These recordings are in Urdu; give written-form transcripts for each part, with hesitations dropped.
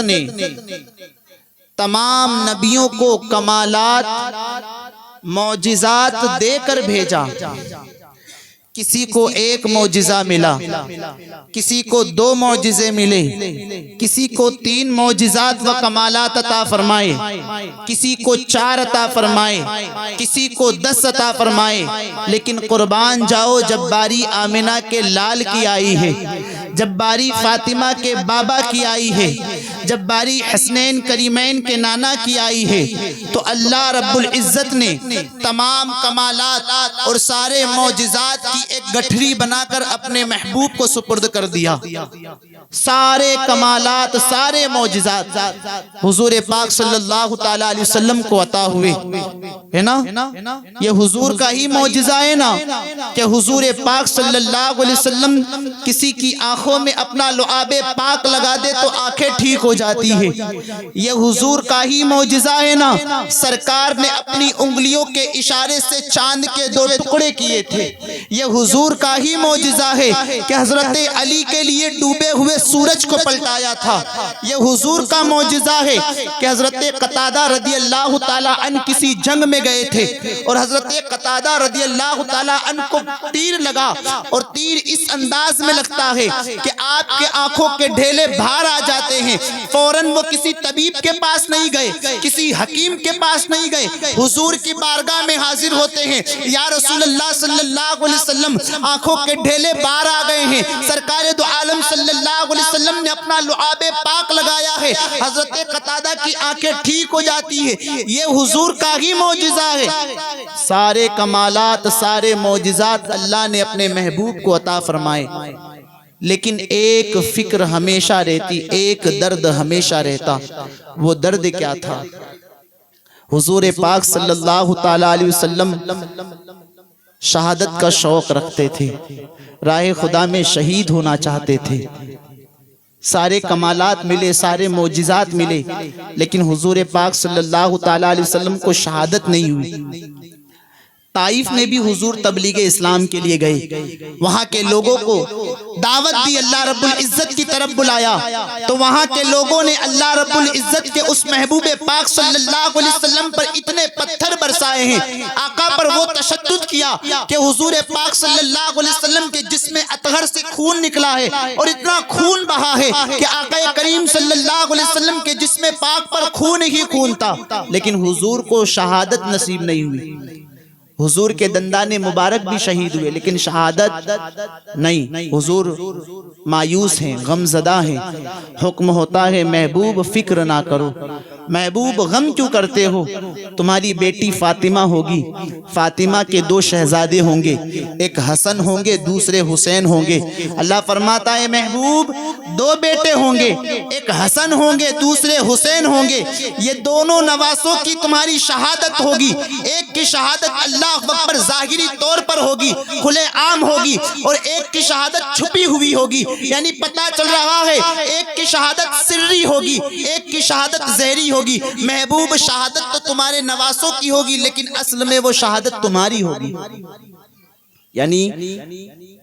نے تمام نبیوں کو کمالات معجزات دے کر بھیجا۔ کسی کو ایک معجزہ ملا، کسی کو 2 معجزے ملے، کسی کو 3 معجزات و کمالات عطا فرمائے، کسی کو 4 عطا فرمائے، کسی کو 10 عطا فرمائے۔ لیکن قربان جاؤ، جب باری آمنہ کے لال کی آئی ہے، جب باری فاطمہ کے بابا کی آئی ہے، جب باری حسنین کریمین کے نانا کی آئی ہے، تو اللہ رب العزت نے تمام کمالات اور سارے معجزات کی ایک گٹھری بنا کر اپنے محبوب کو سپرد کر دیا۔ سارے کمالات، سارے معجزات حضور پاک صلی اللہ تعالیٰ علیہ وسلم کو عطا ہوئے، ہے نا؟ یہ حضور کا ہی معجزہ ہے نا کہ حضور پاک صلی اللہ علیہ وسلم کسی کی آنکھوں میں اپنا لعاب پاک لگا دے تو آنکھیں ٹھیک ہو جاتی ہے۔ یہ حضور کا ہی معجزہ ہے نا۔ سرکار نے اپنی انگلیوں کے اشارے سے چاند کے 2 ٹکڑے کیے تھے۔ یہ حضور کا ہی معجزہ ہے کہ حضرت علی کے لیے ڈوبے ہوئے سورج کو پلٹایا تھا۔ یہ حضور کا معجزہ ہے کہ حضرت قتادہ رضی اللہ تعالیٰ عنہ کسی جنگ میں گئے تھے اور حضرت قتادہ رضی اللہ تعالیٰ عنہ کو تیر لگا، اور تیر اس انداز میں لگتا ہے کہ آپ کے آنکھوں کے ڈھیلے باہر آ جاتے ہیں۔ فوراً وہ کسی طبیب کے پاس نہیں گئے، کسی حکیم کے پاس نہیں گئے، حضور کی بارگاہ میں حاضر ہوتے ہیں۔ یا رسول اللہ صلی اللہ علیہ وسلم، آنکھوں کے ڈھیلے باہر آ گئے ہیں۔ سرکار دو عالم صلی اللہ علیہ وسلم نے اپنا لعاب پاک لگایا ہے، حضرت قتادہ کی آنکھیں ٹھیک ہو جاتی ہے۔ یہ حضور کا ہی معجزہ ہے۔ سارے کمالات، سارے معجزات اللہ نے اپنے محبوب کو عطا فرمائے، لیکن ایک فکر ہمیشہ رہتی، ایک درد ہمیشہ رہتا۔ وہ درد کیا تھا؟ حضور پاک صلی اللہ تعالیٰ علیہ وسلم شہادت کا شوق رکھتے تھے، راہ خدا میں شہید ہونا چاہتے تھے۔ سارے کمالات ملے، سارے معجزات ملے، لیکن حضور پاک صلی اللہ تعالیٰ علیہ وسلم کو شہادت نہیں ہوئی۔ طائف میں بھی حضور تبلیغ اسلام کے لیے گئے، وہاں کے لوگوں کو دعوت دی، اللہ رب العزت کی طرف بلایا، تو وہاں کے لوگوں نے اللہ رب العزت کے اس محبوب پاک صلی اللہ علیہ وسلم پر اتنے پتھر برسائے ہیں، آقا پر وہ تشدد کیا کہ حضور پاک صلی اللہ علیہ وسلم کے جسم اطہر سے خون نکلا ہے، اور اتنا خون بہا ہے کہ آقا کریم صلی اللہ علیہ وسلم کے جسم پاک پر خون ہی خون تھا، لیکن حضور کو شہادت نصیب نہیں ہوئی۔ حضور کے دندان مبارک بھی شہید ہوئے، لیکن شہادت نہیں۔ حضور مایوس ہیں، غم زدہ ہیں۔ حکم ہوتا ہے محبوب فکر نہ کرو۔ محبوب غم کیوں کرتے ہو؟ تمہاری بیٹی فاطمہ ہوگی، فاطمہ کے 2 شہزادے ہوں گے، ایک حسن ہوں گے، دوسرے حسین ہوں گے۔ اللہ فرماتا ہے محبوب 2 بیٹے ہوں گے، ایک حسن ہوں گے، دوسرے حسین ہوں گے۔ یہ دونوں نواسوں کی تمہاری شہادت ہوگی۔ ایک کی شہادت اللہ اکبر ظاہری طور پر ہوگی، کھلے عام ہوگی، اور ایک کی شہادت چھپی ہوئی ہوگی، یعنی پتہ چل رہا ہے ایک کی شہادت سری ہوگی، ایک کی شہادت ظاہری ہوگی۔ محبوب شہادت تو تمہارے نواسوں کی ہوگی، لیکن اصل میں وہ شہادت تمہاری ہوگی، یعنی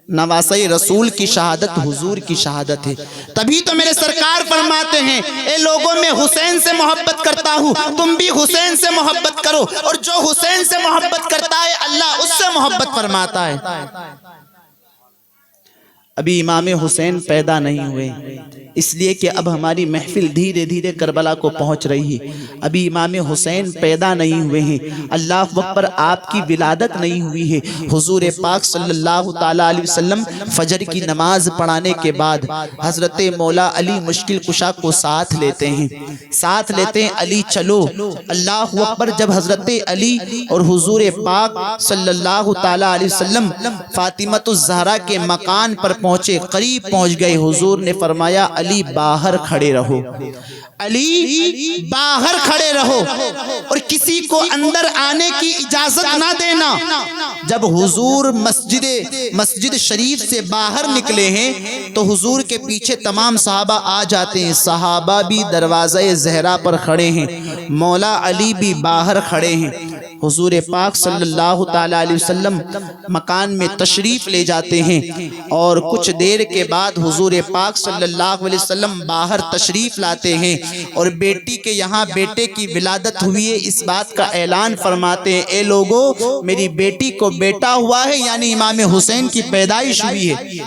نواسہ رسول کی شہادت حضور کی شہادت ہے۔ تبھی تو میرے سرکار فرماتے ہیں اے لوگوں، میں حسین سے محبت کرتا ہوں، تم بھی حسین سے محبت کرو، اور جو حسین سے محبت کرتا ہے اللہ اس سے محبت فرماتا ہے۔ ابھی امام حسین پیدا نہیں ہوئے، اس لیے کہ اب ہماری محفل دھیرے دھیرے کربلا کو پہنچ رہی ہے۔ ابھی امام حسین پیدا نہیں ہوئے ہیں، اللہ وقت پر آپ کی ولادت نہیں ہوئی ہے۔ حضور پاک صلی اللہ تعالیٰ علیہ وسلم فجر کی نماز پڑھانے کے بعد حضرت مولا علی مشکل کشا کو ساتھ لیتے ہیں، علی چلو، اللہ اکبر۔ جب حضرت علی اور حضور پاک صلی اللہ تعالیٰ علیہ وسلم فاطمۃ الزہرا کے مکان پر پہنچے، قریب پہنچ گئے، حضور نے فرمایا علی باہر کھڑے رہو، علی باہر کھڑے رہو، اور کسی کو اندر آنے کی اجازت نہ دینا۔ جب حضور مسجد شریف سے باہر نکلے ہیں تو حضور کے پیچھے تمام صحابہ آ جاتے ہیں۔ صحابہ بھی دروازہ زہرا پر کھڑے ہیں، مولا علی بھی باہر کھڑے ہیں۔ حضور پاک صلی اللہ تعالی علیہ وسلم مکان میں تشریف لے جاتے ہیں اور کچھ دیر کے بعد حضور پاک صلی اللہ علیہ وسلم باہر تشریف لاتے ہیں اور بیٹی کے یہاں بیٹے کی ولادت ہوئی ہے اس بات کا اعلان فرماتے ہیں، اے لوگو میری بیٹی کو بیٹا ہوا ہے، یعنی امام حسین کی پیدائش ہوئی ہے،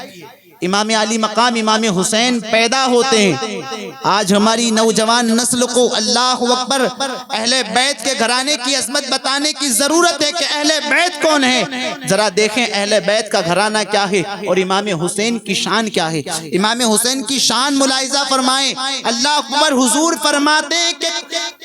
امام علی مقام امام حسین پیدا ہوتے ہیں۔ آج ہماری نوجوان نسل کو اللہ اکبر اہل بیت کے گھرانے کی عظمت بتانے کی ضرورت ہے کہ اہل بیت کون ہے۔ ذرا دیکھیں اہل بیت کا گھرانہ کیا ہے اور امام حسین کی شان کیا ہے۔ امام حسین کی شان ملاحظہ فرمائیں، اللہ اکبر حضور فرماتے ہیں کہ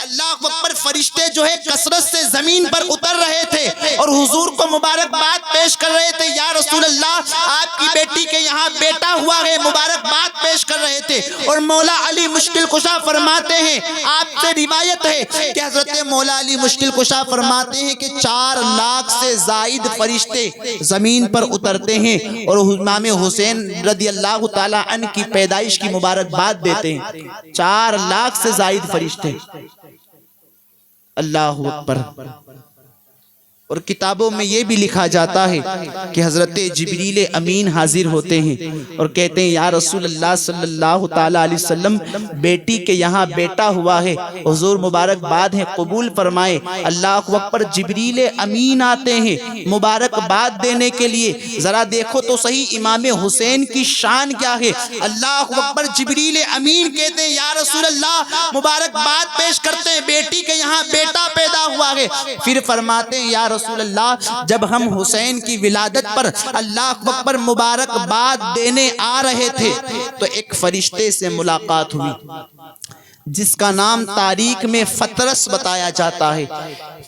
اللہ اکبر فرشتے جو ہے کثرت سے زمین پر اتر رہے تھے اور حضور کو مبارکباد پیش کر رہے تھے، یا رسول اللہ آپ کی بیٹی کے یہاں بیٹا ہوا ہے، مبارکباد پیش کر رہے تھے۔ اور مولا علی مشکل کشا فرماتے ہیں، آپ سے روایت ہے کہ حضرت مولا علی مشکل کشا فرماتے ہیں کہ 4 لاکھ سے زائد فرشتے زمین پر اترتے ہیں اور امام حسین رضی اللہ تعالی عنہ کی پیدائش کی مبارکباد دیتے ہیں۔ 4 لاکھ سے زائد فرشتے، اللہ اکبر۔ اور کتابوں میں یہ بھی لکھا جاتا ہے کہ حضرت جبریل امین حاضر ہوتے ہیں اور کہتے ہیں یا رسول اللہ صلی اللہ تعالی علیہ وسلم بیٹی کے یہاں بیٹا ہوا ہے، حضور مبارکباد ہے قبول فرمائے۔ اللہ اکبر، جبریل امین آتے ہیں مبارکباد دینے کے لیے۔ ذرا دیکھو تو صحیح امام حسین کی شان کیا ہے۔ اللہ اکبر، جبریل امین کہتے ہیں یا رسول اللہ مبارکباد پیش کرتے ہیں، بیٹی کے یہاں بیٹا پیدا ہوا ہے۔ پھر فرماتے ہیں یا رسول اللہ جب ہم حسین کی ولادت پر اللہ اکبر مبارکباد دینے آ رہے تھے تو ایک فرشتے سے ملاقات ہوئی جس کا نام تاریخ میں فطرس بتایا جاتا ہے۔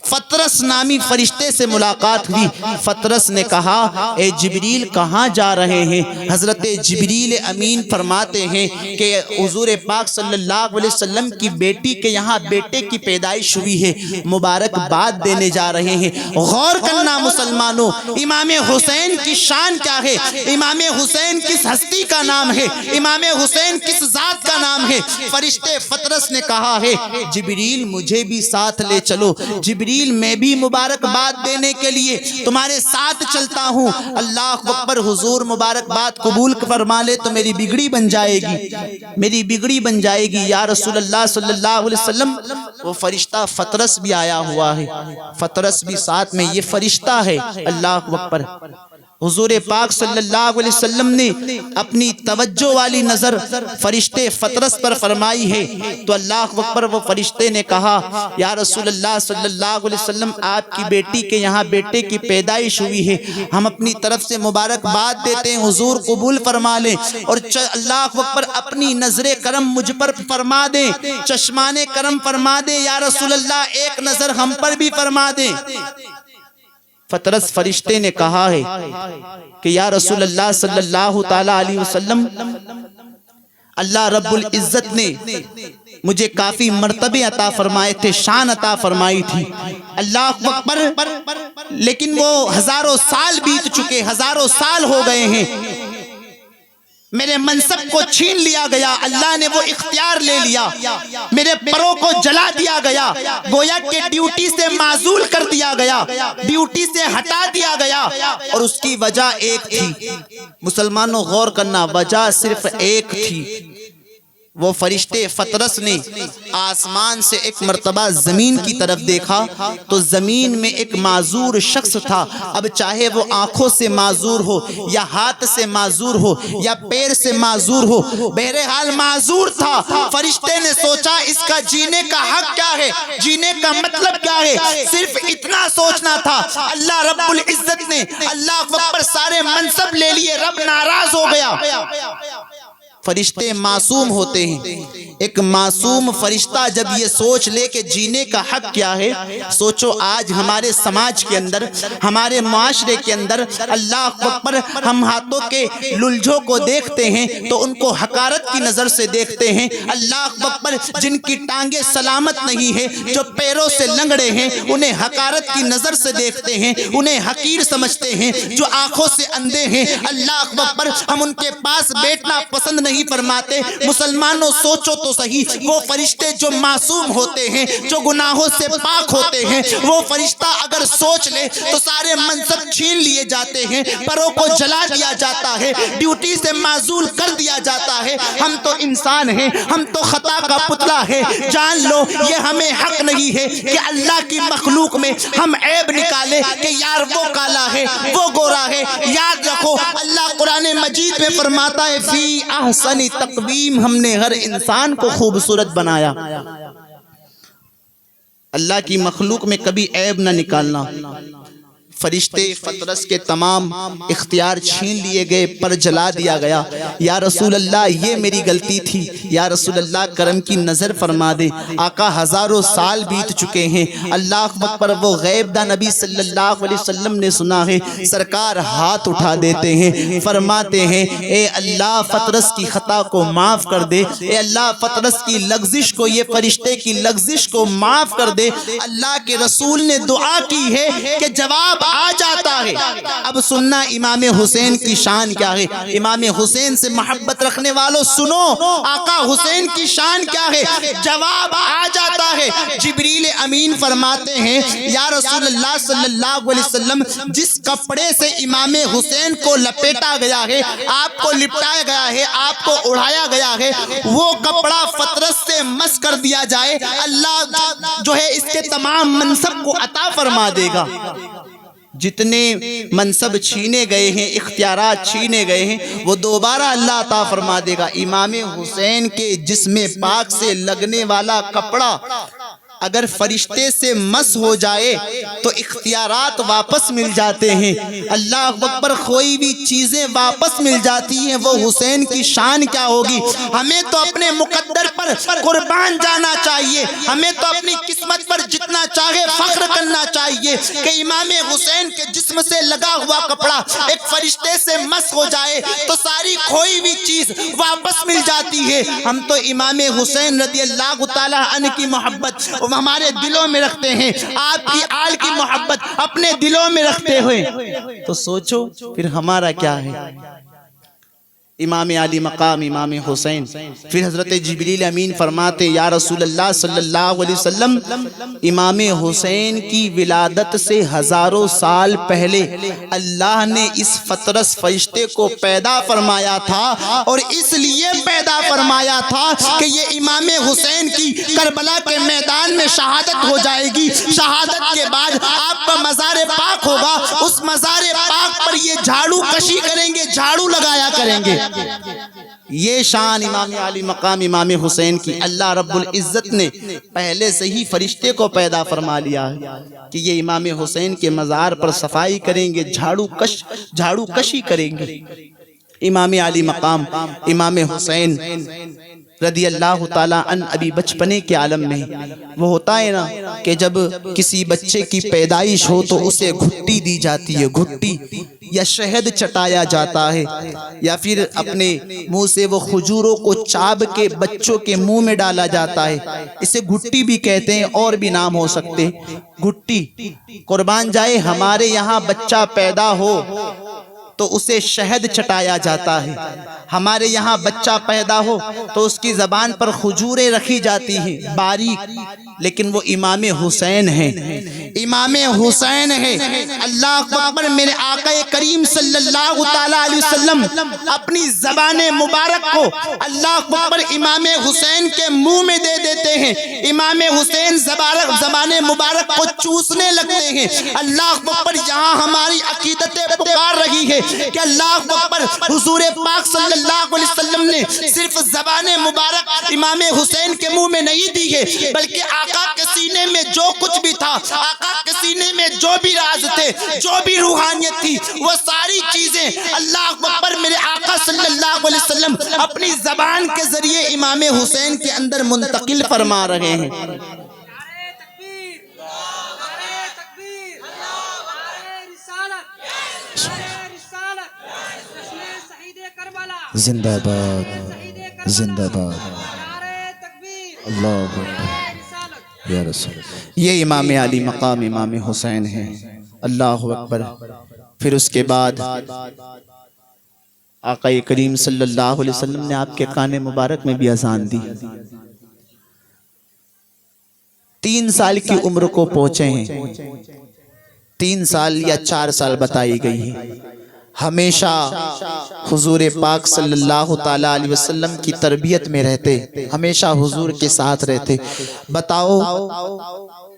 فطرس نامی فرشتے سے ملاقات ہوئی۔ فطرس نے کہا اے جبریل کہاں جا رہے ہیں؟ حضرت جبریل امین فرماتے ہیں کہ حضور پاک صلی اللہ علیہ وسلم کی بیٹی کے یہاں بیٹے کی پیدائش ہوئی ہے، مبارکباد دینے جا رہے ہیں۔ غور کرنا مسلمانوں، امام حسین کی شان کیا ہے، امام حسین کس ہستی کا نام ہے، امام حسین کس ذات کا نام ہے۔ فرشتے فطرس نے کہا ہے جبریل مجھے بھی ساتھ لے چلو، جبریل میں بھی مبارکباد دینے کے لیے تمہارے ساتھ چلتا ہوں۔ اللہ اکبر، حضور مبارکباد قبول فرما لے تو میری بگڑی بن جائے گی، میری بگڑی بن جائے گی یا رسول اللہ صلی اللہ علیہ وسلم۔ وہ فرشتہ فطرس بھی آیا ہوا ہے، فطرس بھی ساتھ میں، یہ فرشتہ ہے۔ اللہ اکبر، حضور پاک صلی اللہ علیہ وسلم نے اپنی توجہ والی نظر فرشتے فطرس پر فرمائی ہے تو اللہ اکبر وہ فرشتے نے کہا یا رسول اللہ صلی اللہ علیہ وسلم آپ کی بیٹی کے یہاں بیٹے کی پیدائش ہوئی ہے، ہم اپنی طرف سے مبارکباد دیتے ہیں، حضور قبول فرما لیں اور اللہ اکبر اپنی نظر کرم مجھ پر فرما دیں، چشمان کرم فرما دیں یا رسول اللہ ایک نظر ہم پر بھی فرما دیں۔ فطرس فرشتے نے کہا ہے کہ یا رسول اللہ صلی اللہ تعالی علیہ وسلم اللہ رب العزت نے مجھے کافی مرتبے عطا فرمائے تھے، شان عطا فرمائی تھی، اللہ اکبر، لیکن وہ ہزاروں سال بیت چکے، ہزاروں سال ہو گئے ہیں، میرے منصب کو چھین لیا گیا، اللہ نے وہ اختیار لے لیا، میرے پروں کو جلا دیا گیا، گویا کہ ڈیوٹی سے معزول کر دیا گیا، ڈیوٹی سے ہٹا دیا گیا، اور اس کی وجہ ایک تھی۔ مسلمانوں غور کرنا، وجہ صرف ایک تھی۔ وہ فرشتے فطرس نے آسمان سے ایک مرتبہ زمین کی طرف دیکھا تو زمین میں ایک معذور شخص تھا، اب چاہے وہ آنکھوں سے معذور ہو یا ہاتھ سے معذور ہو یا پیر سے معذور ہو، بہرحال معذور تھا۔ فرشتے نے سوچا اس کا جینے کا حق کیا ہے، جینے کا مطلب کیا ہے، صرف اتنا سوچنا تھا۔ اللہ رب العزت نے اللہ اکبر سارے منصب لے لیے، رب ناراض ہو گیا۔ فرشتے معصوم ہوتے ہیں، ایک معصوم فرشتہ جب یہ سوچ لے کہ جینے کا حق کیا ہے، سوچو آج ہمارے سماج کے اندر، ہمارے معاشرے کے اندر اللہ اکبر ہم ہاتھوں کے للجھوں کو دیکھتے ہیں تو ان کو حقارت کی نظر سے دیکھتے ہیں، اللہ اکبر جن کی ٹانگیں سلامت نہیں ہے، جو پیروں سے لنگڑے ہیں انہیں حقارت کی نظر سے دیکھتے ہیں، انہیں حقیر سمجھتے ہیں، جو آنکھوں سے اندھے ہیں اللہ اکبر ہم ان کے پاس بیٹھنا پسند نہیں نہیں فرماتے مسلمانوں سوچو تو صحیح، وہ فرشتے جو معصوم ہوتے ہیں، جو گناہوں سے پاک ہوتے ہیں، وہ فرشتہ اگر سوچ لے تو سارے منصب چھین لیے جاتے ہیں، پروں کو جلا دیا جاتا ہے، ڈیوٹی سے معزول کر دیا جاتا ہے۔ ہم تو انسان ہیں، ہم تو خطا کا پتلا ہے، جان لو یہ ہمیں حق نہیں ہے کہ اللہ کی مخلوق میں ہم عیب نکالے کہ یار وہ کالا ہے، وہ گورا ہے۔ یاد رکھو اللہ قرآن مجید میں فرماتا ہے فی احسن تقویم، ہم نے ہر انسان کو خوبصورت بنایا۔ اللہ کی مخلوق میں کبھی عیب نہ نکالنا۔ فرشتے فطرس کے تمام اختیار چھین لیے گئے، پر جلا دیا گیا۔ یا رسول اللہ یہ میری غلطی تھی، یا رسول اللہ کرم کی نظر فرما دے۔ آقا ہزاروں سال بیت چکے ہیں، اللہ اکبر، وہ غیب دا نبی صلی اللہ علیہ وسلم نے سنا ہے۔ سرکار ہاتھ اٹھا دیتے ہیں، فرماتے ہیں اے اللہ فطرس کی خطا کو معاف کر دے، اے اللہ فطرس کی لغزش کو، یہ فرشتے کی لغزش کو معاف کر دے۔ اللہ کے رسول نے دعا کی ہے کہ جواب آ جاتا ہے۔ اب سننا امام حسین کی شان کیا ہے۔ امام حسین سے محبت رکھنے والوں سنو آقا حسین کی شان کیا ہے۔ جواب آ جاتا ہے۔ جبریل امین فرماتے ہیں یا رسول اللہ صلی اللہ علیہ وسلم، جس کپڑے سے امام حسین کو لپیٹا گیا ہے، آپ کو لپٹایا گیا ہے، آپ کو اڑایا گیا ہے، وہ کپڑا فطرت سے مس کر دیا جائے، اللہ جو ہے اس کے تمام منصب کو عطا فرما دے گا۔ جتنے منصب چھینے گئے ہیں، اختیارات چھینے گئے ہیں، وہ دوبارہ اللہ عطا فرما دے گا۔ امام حسین کے جسم پاک سے لگنے والا کپڑا اگر فرشتے سے مس ہو جائے تو اختیارات واپس مل جاتے ہیں، اللہ اکبر، کوئی بھی چیزیں واپس مل جاتی ہیں۔ وہ حسین کی شان کیا ہوگی۔ ہمیں تو اپنے مقدر پر قربان جانا چاہیے، ہمیں تو اپنی قسمت پر جتنا چاہے فخر کرنا چاہیے کہ امام حسین کے جسم سے لگا ہوا کپڑا ایک فرشتے سے مس ہو جائے تو ساری کھوئی ہوئی چیز واپس مل جاتی ہے۔ ہم تو امام حسین رضی اللہ تعالی عنہ کی محبت ہمارے دلوں میں رکھتے ہیں، آپ کی آل کی محبت اپنے دلوں میں رکھتے ہوئے تو سوچو پھر ہمارا کیا ہے۔ امام علی مقام امام حسین، پھر حضرت جبریل امین فرماتے یا رسول اللہ صلی اللہ علیہ وسلم، امام حسین کی ولادت سے ہزاروں سال پہلے اللہ نے اس فطرس فرشتے کو پیدا فرمایا تھا، اور اس لیے پیدا فرمایا تھا کہ یہ امام حسین کی کربلا کے میدان میں شہادت ہو جائے گی۔ شہادت کے بعد آپ کا مزار پاک ہوگا، اس مزار پاک پر یہ جھاڑو کشی کریں گے، جھاڑو لگایا کریں گے۔ یہ شان امام علی مقام امام حسین کی اللہ رب العزت نے پہلے سے ہی فرشتے کو پیدا فرما لیا ہے کہ یہ امام حسین کے مزار پر صفائی کریں گے، جھاڑو کشی کریں گے۔ امام علی مقام امام حسین رضی اللہ تعالیٰ عنہ ابھی بچپنے کے عالم میں، وہ ہوتا ہے نا کہ جب کسی بچے کی پیدائش ہو تو اسے گھٹی دی جاتی ہے، گھٹی یا شہد چٹایا جاتا ہے، یا پھر اپنے منہ سے وہ کھجوروں کو چاب کے بچوں کے منہ میں ڈالا جاتا ہے، اسے گھٹی بھی کہتے ہیں، اور بھی نام ہو سکتے گھٹی۔ قربان جائے ہمارے یہاں بچہ پیدا ہو تو اسے شہد چٹایا جاتا ہے، ہمارے یہاں بچہ پیدا ہو تو اس کی زبان پر کھجوریں رکھی جاتی ہیں باریک، لیکن وہ امام حسین ہیں، امام حسین ہیں۔ اللہ اکبر، میرے آقا کریم صلی اللہ تعالی علیہ وسلم اپنی زبان مبارک کو اللہ اکبر امام حسین کے منہ میں دے دیتے ہیں، امام حسین زبان مبارک کو چوسنے لگتے ہیں۔ اللہ اکبر، یہاں ہماری عقیدت پکار رہی ہے کہ اللہ اکبر، حضور پاک صلی اللہ علیہ وسلم نے صرف زبان مبارک امام حسین کے منہ میں نہیں دی ہے، بلکہ آقا کے سینے میں جو کچھ بھی تھا، آقا کے سینے میں جو بھی راز تھے، جو بھی روحانیت تھی، وہ ساری چیزیں اللہ اکبر میرے آقا صلی اللہ علیہ وسلم اپنی زبان کے ذریعے امام حسین کے اندر منتقل فرما رہے ہیں۔ زندہ باد، زندہ باد، اللہ اکبر یا رسول۔ یہ امام علی مقام امام حسین ہیں، اللہ اکبر۔ پھر اس کے بعد آقا کریم صلی اللہ علیہ وسلم نے آپ کے کان مبارک میں بھی اذان دی. 3 سال کی عمر کو پہنچے ہیں, 3 سال یا 4 سال بتائی گئی ہے. ہمیشہ حضور پاک صلی اللہ تعالی علیہ وسلم کی تربیت میں رہتے, ہمیشہ حضور کے ساتھ رہتے. بتاؤ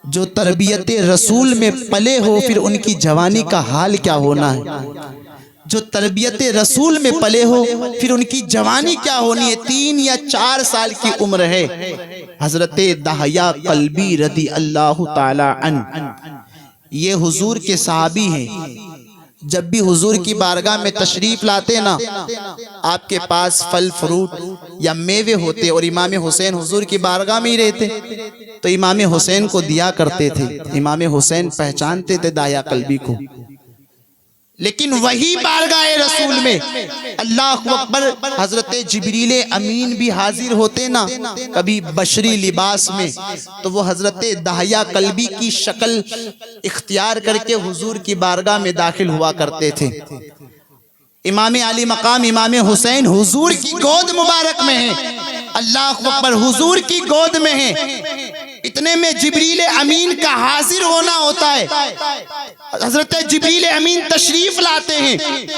جو تربیت رسول میں پلے ہو پھر ان کی جوانی کا حال کیا ہونا ہے. جو تربیت رسول میں پلے ہو پھر ان کی جوانی کیا ہونی ہے. 3 یا 4 سال کی عمر ہے. حضرت دحیہ قلبی رضی اللہ تعالی عنہ یہ حضور کے صحابی ہیں. جب بھی حضور کی بارگاہ میں تشریف لاتے نا, آپ کے پاس پھل فروٹ یا میوے ہوتے اور امام حسین حضور کی بارگاہ میں ہی رہتے تو امام حسین کو دیا کرتے تھے. امام حسین پہچانتے تھے دحیہ قلبی کو. لیکن وہی بارگاہ رسول میں اللہ اکبر حضرت جبریل امین بھی حاضر ہوتے نا, کبھی بشری لباس میں, تو وہ حضرت دحیہ قلبی کی شکل اختیار کر کے حضور کی بارگاہ میں داخل ہوا کرتے تھے. امام علی مقام امام حسین حضور کی گود مبارک میں ہیں. اللہ اکبر حضور کی گود میں ہیں. اتنے میں جبریل امین کا حاضر ہونا ہوتا ہے. حضرت جبریل امین تشریف لاتے ہیں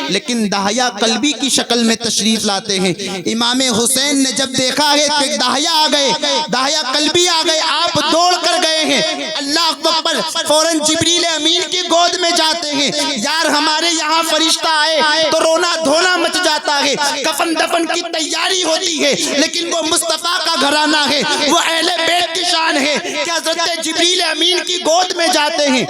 لیکن دحیہ قلبی کی شکل میں تشریف لاتے ہیں. امام حسین نے جب دیکھا ہے کہ دحیہ آ گئے, دحیہ قلبی آ گئے, آپ دوڑ کر گئے ہیں. اللہ اکبر فوراً جبریل امین کی گود میں جاتے ہیں. یار ہمارے یہاں فرشتہ آئے تو رونا دھونا مچ جاتا ہے. کفن دفن کی تیاری ہوتی ہے لیکن وہ مصطفیٰ کا گھرانہ ہے, وہ اہل بیت کی شان ہے کہ حضرت جبریل امین کی گود میں جاتے ہیں.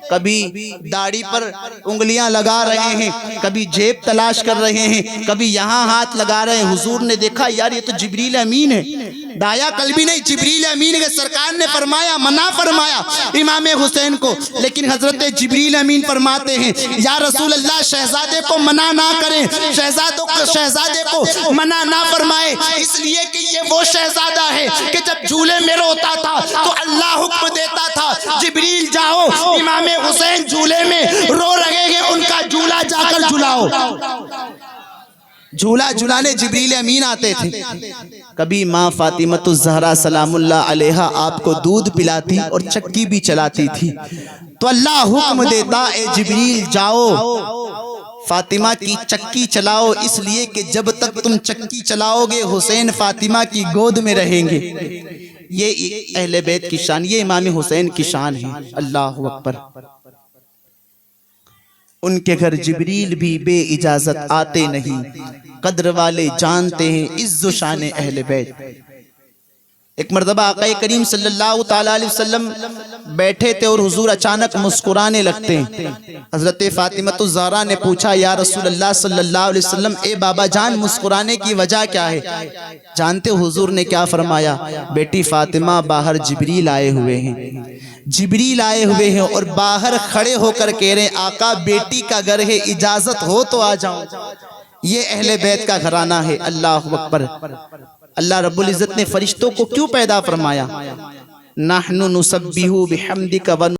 کبھی داڑھی پر انگلیاں لگا رہے ہیں, کبھی جیب تلاش کر رہے ہیں, کبھی یہاں ہاتھ لگا رہے ہیں. حضور نے دیکھا یار یہ تو جبریل امین ہے, دحیہ قلبی نہیں جبریل امین ہے. سرکار نے فرمایا, منع فرمایا امام حسین کو, لیکن حضرت جبریل امین فرماتے ہیں یا رسول اللہ شہزادے کو منع نہ کریں, شہزادے کو منع نہ فرمائے, اس لیے کہ یہ وہ شہزادہ ہے کہ جب جھولے میں روتا تھا تو اللہ حکم دیتا تھا جبریل جاؤ امام حسین جھولے میں رو رہے ہیں, ان کا جھولا جا کر جھلاؤ. جھولا جھلانے جبریل امین آتے تھے. کبھی ماں فاطمۃ الزہرا سلام اللہ علیہا آپ کو دودھ پلاتی اور چکی بھی چلاتی تھی تو اللہ حکم دیتا اے جبریل جاؤ فاطمہ کی چکی چلاؤ, اس لیے کہ جب تک تم چکی چلاؤ گے حسین فاطمہ کی گود میں رہیں گے. یہ اہل بیت کی شان, یہ امام حسین کی شان ہے. اللہ اکبر. ان کے گھر جبریل بھی بے اجازت آتے نہیں, قدر والے جانتے ہیں عز و شان اہل بیت. ایک مرتبہ آقا کریم صلی اللہ تعالی علیہ وسلم بیٹھے تھے اور حضور اچانک مسکرانے لگتے ہیں. حضرت فاطمۃ الزہرا نے پوچھا یا رسول اللہ صلی اللہ علیہ وسلم اے بابا جان مسکرانے کی وجہ کیا ہے؟ جانتے حضور نے کیا فرمایا؟ بیٹی فاطمہ باہر جبریل آئے ہوئے ہیں, جبریل آئے ہوئے ہیں اور باہر کھڑے ہو کر کہہ رہے ہیں آقا بیٹی کا گھر ہے, اجازت ہو تو آ جاؤں. یہ اہل بیت کا گھرانہ ہے. اللہ اکبر. اللہ رب العزت نے فرشتوں کو کیوں پیدا فرمایا؟ نحن نسبح بحمدک و